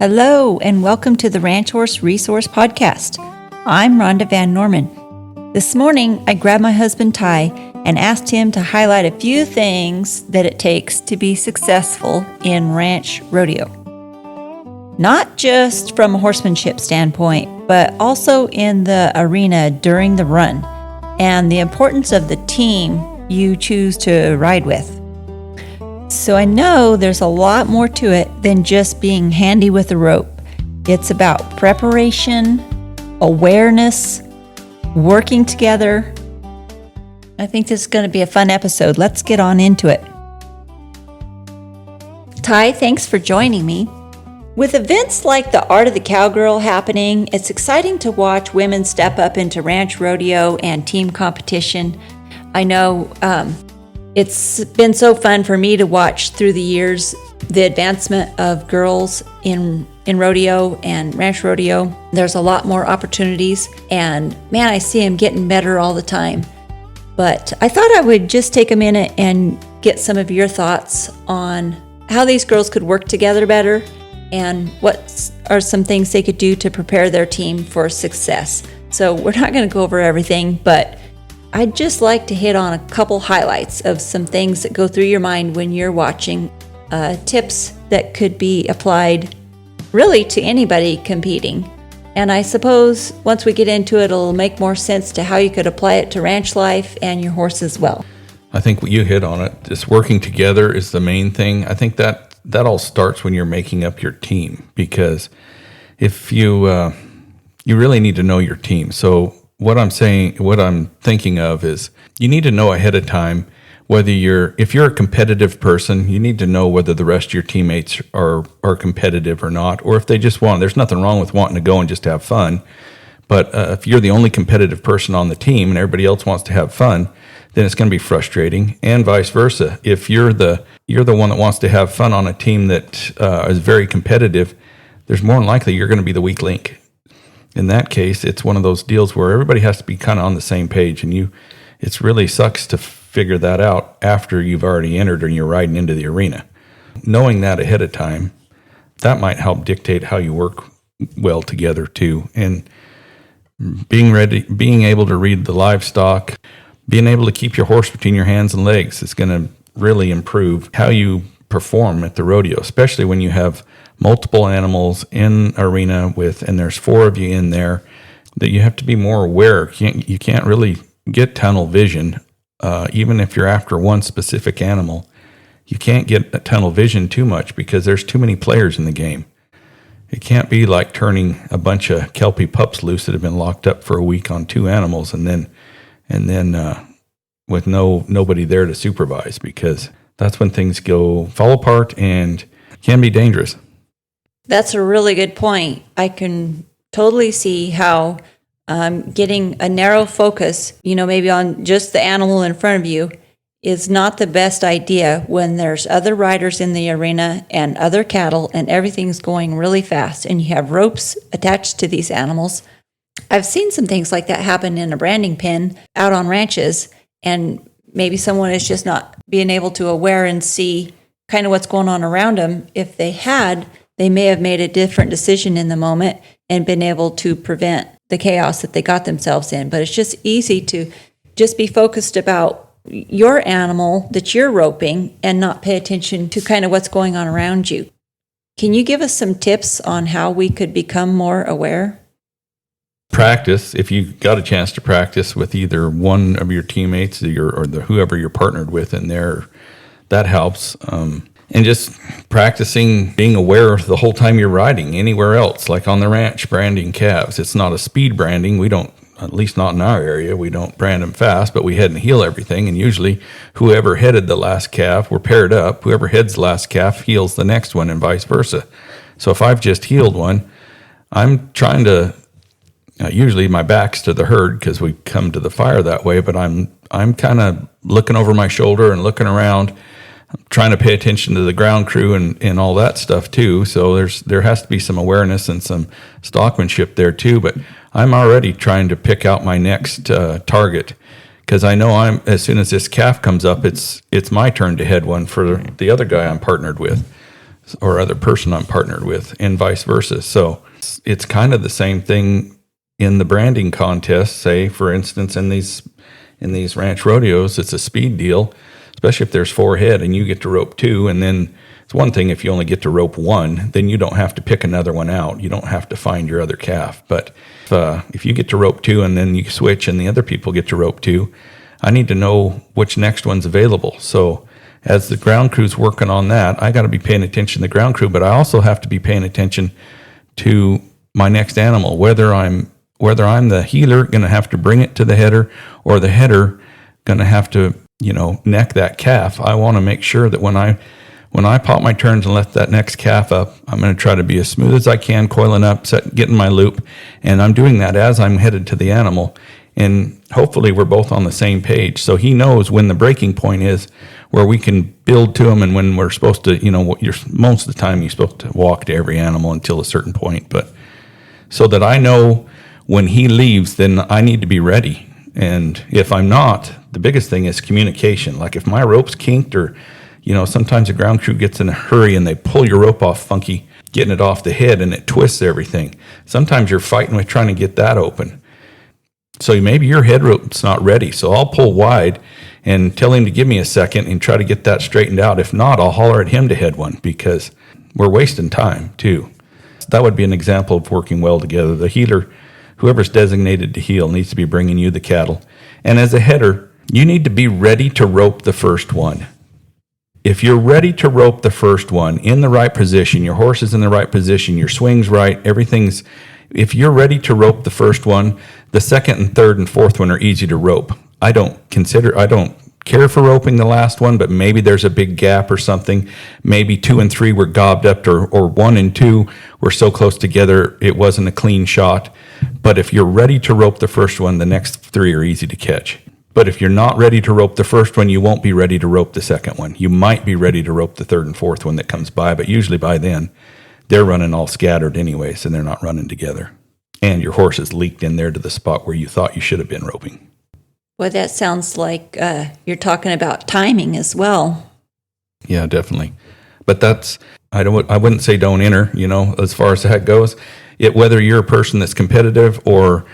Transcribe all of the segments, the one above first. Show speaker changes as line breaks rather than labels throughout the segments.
Hello, and welcome to the Ranch Horse Resource Podcast. I'm Rhonda Van Norman. This morning, I grabbed my husband Ty and asked him to highlight a few things that it takes to be successful in ranch rodeo. Not just from a horsemanship standpoint, but also in the arena during the run, and the importance of the team you choose to ride with. So I know there's a lot more to it than just being handy with a rope. It's about preparation, awareness, working together. I think this is going to be a fun episode. Let's get on into it. Ty, thanks for joining me. With events like the Art of the Cowgirl happening, it's exciting to watch women step up into ranch rodeo and team competition. I know it's been so fun for me to watch through the years the advancement of girls in rodeo and ranch rodeo. There's a lot more opportunities, and man, I see them getting better all the time. But I thought I would just take a minute and get some of your thoughts on how these girls could work together better and what are some things they could do to prepare their team for success. So we're not going to go over everything, but I'd just like to hit on a couple highlights of some things that go through your mind when you're watching, tips that could be applied really to anybody competing. And I suppose once we get into it, it'll make more sense to how you could apply it to ranch life and your horse as well.
I think you hit on it. Just working together is the main thing. I think that all starts when you're making up your team, because if you really need to know your team. So what I'm thinking of is you need to know ahead of time if you're a competitive person, you need to know whether the rest of your teammates are competitive or not, or if they just want. There's nothing wrong with wanting to go and just have fun, but if you're the only competitive person on the team and everybody else wants to have fun, then it's going to be frustrating, and vice versa. If you're the one that wants to have fun on a team that is very competitive, there's more than likely you're going to be the weak link. In that case, it's one of those deals where everybody has to be kind of on the same page, and it really sucks to figure that out after you've already entered and you're riding into the arena. Knowing that ahead of time, that might help dictate how you work well together too. And being able to read the livestock, being able to keep your horse between your hands and legs is going to really improve how you perform at the rodeo, especially when you have multiple animals in arena and there's 4 of you in there, that you have to be more aware. You can't really get tunnel vision, even if you're after one specific animal. You can't get a tunnel vision too much because there's too many players in the game. It can't be like turning a bunch of Kelpie pups loose that have been locked up for a week on 2 animals and then with nobody there to supervise, because that's when things fall apart and can be dangerous.
That's a really good point. I can totally see how getting a narrow focus, maybe on just the animal in front of you, is not the best idea when there's other riders in the arena and other cattle and everything's going really fast and you have ropes attached to these animals. I've seen some things like that happen in a branding pen out on ranches, and maybe someone is just not being able to aware and see kind of what's going on around them. If they may have made a different decision in the moment and been able to prevent the chaos that they got themselves in. But it's just easy to just be focused about your animal that you're roping and not pay attention to kind of what's going on around you. Can you give us some tips on how we could become more aware?
Practice. If you got a chance to practice with either one of your teammates or whoever you're partnered with in there, that helps. And just practicing being aware the whole time you're riding anywhere else, like on the ranch, branding calves. It's not a speed branding. We don't, at least not in our area, we don't brand them fast, but we head and heel everything. And usually whoever headed the last calf, we're paired up. Whoever heads the last calf heels the next one and vice versa. So if I've just heeled one, I'm trying to, usually my back's to the herd because we come to the fire that way, but I'm kind of looking over my shoulder and looking around, trying to pay attention to the ground crew and all that stuff too. So there has to be some awareness and some stockmanship there too. But I'm already trying to pick out my next target, because I know as soon as this calf comes up, it's my turn to head one for the other guy I'm partnered with. or other person I'm partnered with, and vice versa. So it's kind of the same thing in the branding contest. Say, for instance, in these ranch rodeos, it's a speed deal, especially if there's 4 head and you get to rope 2. And then it's one thing if you only get to rope 1, then you don't have to pick another one out. You don't have to find your other calf. But if you get to rope 2 and then you switch and the other people get to rope 2, I need to know which next one's available. So as the ground crew's working on that, I got to be paying attention to the ground crew, but I also have to be paying attention to my next animal, whether I'm the healer going to have to bring it to the header, or the header going to have to, neck that calf. I want to make sure that when I pop my turns and let that next calf up, I'm going to try to be as smooth as I can, coiling up, getting my loop, and I'm doing that as I'm headed to the animal. And hopefully we're both on the same page. So he knows when the breaking point is where we can build to him, and when we're supposed to, most of the time you're supposed to walk to every animal until a certain point. But so that I know when he leaves, then I need to be ready. And if I'm not, the biggest thing is communication. Like if my rope's kinked, or, sometimes the ground crew gets in a hurry and they pull your rope off funky, getting it off the head, and it twists everything. Sometimes you're fighting with trying to get that open. So maybe your head rope's not ready. So I'll pull wide and tell him to give me a second and try to get that straightened out. If not, I'll holler at him to head one, because we're wasting time too. That would be an example of working well together. The healer, whoever's designated to heal, needs to be bringing you the cattle. And as a header, you need to be ready to rope the first one. If you're ready to rope the first one in the right position, your horse is in the right position, your swing's right, if you're ready to rope the first one, the second and third and fourth one are easy to rope. I don't care for roping the last one, but maybe there's a big gap or something. Maybe 2 and 3 were gobbed up, or 1 and 2 were so close together it wasn't a clean shot. But if you're ready to rope the first one, the next 3 are easy to catch. But if you're not ready to rope the first one, you won't be ready to rope the second one. You might be ready to rope the third and fourth one that comes by, but usually by then they're running all scattered anyways, and they're not running together. And your horse is leaked in there to the spot where you thought you should have been roping.
Well, that sounds like you're talking about timing as well.
Yeah, definitely. But I wouldn't say don't enter, as far as that goes. Whether you're a person that's competitive or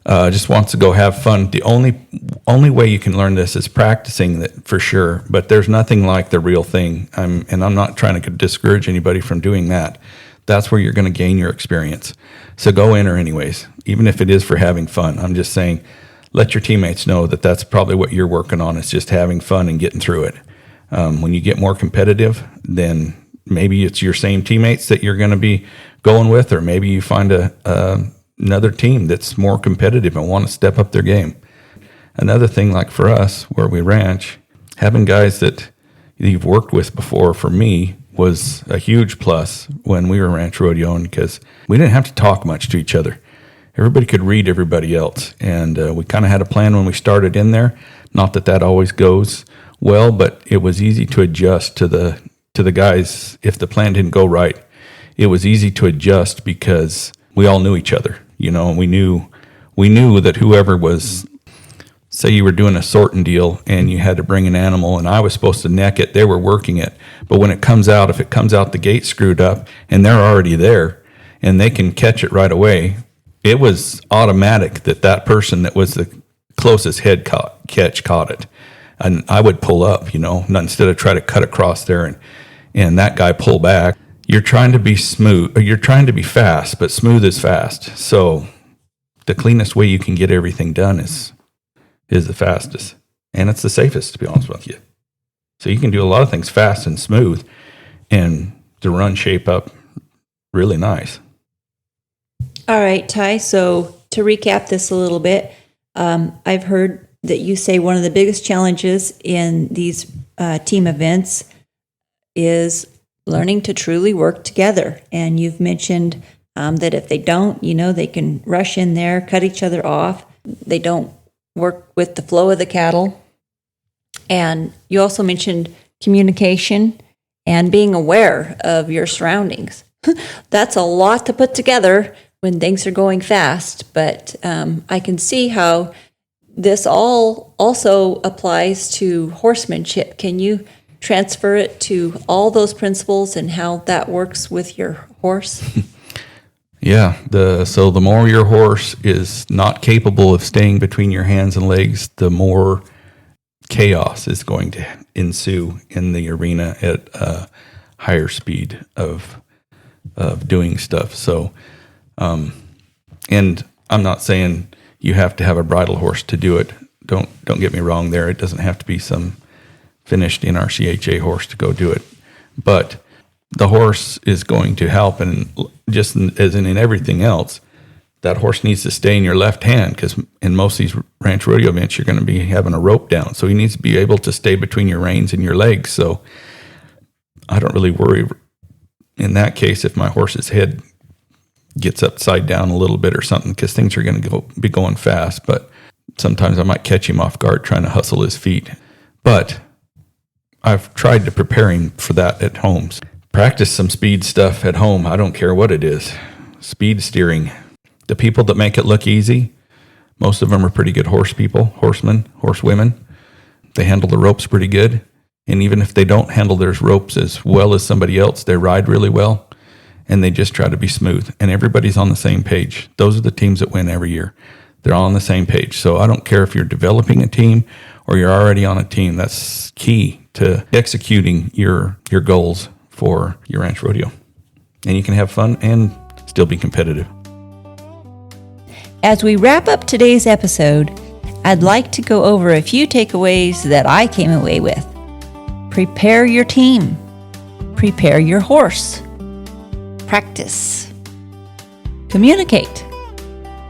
just wants to go have fun, the only way you can learn this is practicing that, for sure. But there's nothing like the real thing. I'm not trying to discourage anybody from doing that. That's where you're going to gain your experience. So go enter anyways, even if it is for having fun. I'm just saying, let your teammates know that that's probably what you're working on, is just having fun and getting through it. When you get more competitive, then maybe it's your same teammates that you're going to be going with, or maybe you find another team that's more competitive and want to step up their game. Another thing, like for us, where we ranch, having guys that you've worked with before, for me, was a huge plus when we were ranch rodeoing, because we didn't have to talk much to each other. Everybody could read everybody else, and we kind of had a plan when we started in there. Not that always goes well, but it was easy to adjust to the guys. If the plan didn't go right, it was easy to adjust because we all knew each other, and we knew that whoever was, say you were doing a sorting deal and you had to bring an animal and I was supposed to neck it, they were working it. But when it comes out, if it comes out the gate screwed up and they're already there and they can catch it right away, it was automatic that person that was the closest head catch caught it. And I would pull up, instead of try to cut across there and that guy pull back. You're trying to be smooth, or you're trying to be fast, but smooth is fast. So the cleanest way you can get everything done is the fastest. And it's the safest, to be honest with you. So you can do a lot of things fast and smooth, and the run shape up really nice.
All right, Ty. So to recap this a little bit, I've heard that you say one of the biggest challenges in these team events is learning to truly work together. And you've mentioned that if they don't, they can rush in there, cut each other off. They don't work with the flow of the cattle. And you also mentioned communication and being aware of your surroundings. That's a lot to put together when things are going fast, but I can see how this all also applies to horsemanship. Can you transfer it to all those principles and how that works with your horse?
Yeah. So the more your horse is not capable of staying between your hands and legs, the more chaos is going to ensue in the arena at a higher speed of doing stuff. So, and I'm not saying you have to have a bridle horse to do it. Don't get me wrong there. It doesn't have to be some finished NRCHA horse to go do it. But the horse is going to help, and just as in everything else, that horse needs to stay in your left hand, because in most of these ranch rodeo events, you're going to be having a rope down. So he needs to be able to stay between your reins and your legs. So I don't really worry in that case if my horse's head gets upside down a little bit or something, because things are going to be going fast. But sometimes I might catch him off guard trying to hustle his feet. But I've tried to prepare him for that at home. Practice some speed stuff at home. I don't care what it is. Speed steering. The people that make it look easy, most of them are pretty good horse people, horsemen, horsewomen. They handle the ropes pretty good. And even if they don't handle their ropes as well as somebody else, they ride really well, and they just try to be smooth. And everybody's on the same page. Those are the teams that win every year. They're all on the same page. So I don't care if you're developing a team or you're already on a team. That's key to executing your goals for your ranch rodeo. And you can have fun and still be competitive.
As we wrap up today's episode, I'd like to go over a few takeaways that I came away with. Prepare your team. Prepare your horse. Practice. Communicate.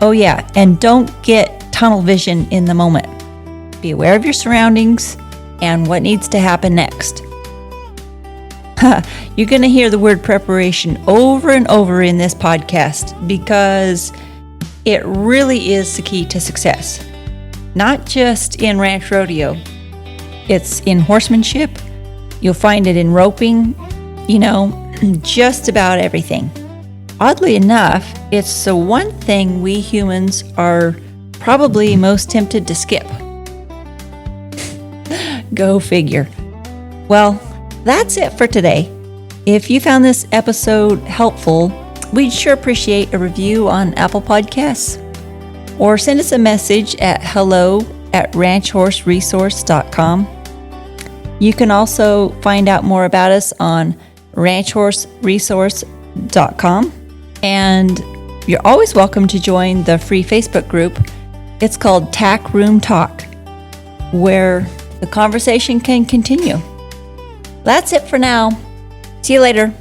Oh yeah, and don't get tunnel vision in the moment. Be aware of your surroundings and what needs to happen next. You're going to hear the word preparation over and over in this podcast, because it really is the key to success. Not just in ranch rodeo. It's in horsemanship. You'll find it in roping, just about everything. Oddly enough, it's the one thing we humans are probably most tempted to skip. Go figure. Well, that's it for today. If you found this episode helpful, we'd sure appreciate a review on Apple Podcasts, or send us a message at hello@ranchhorseresource.com. You can also find out more about us on ranchhorseresource.com, and you're always welcome to join the free Facebook group. It's called Tack Room Talk, where the conversation can continue. That's it for now. See you later.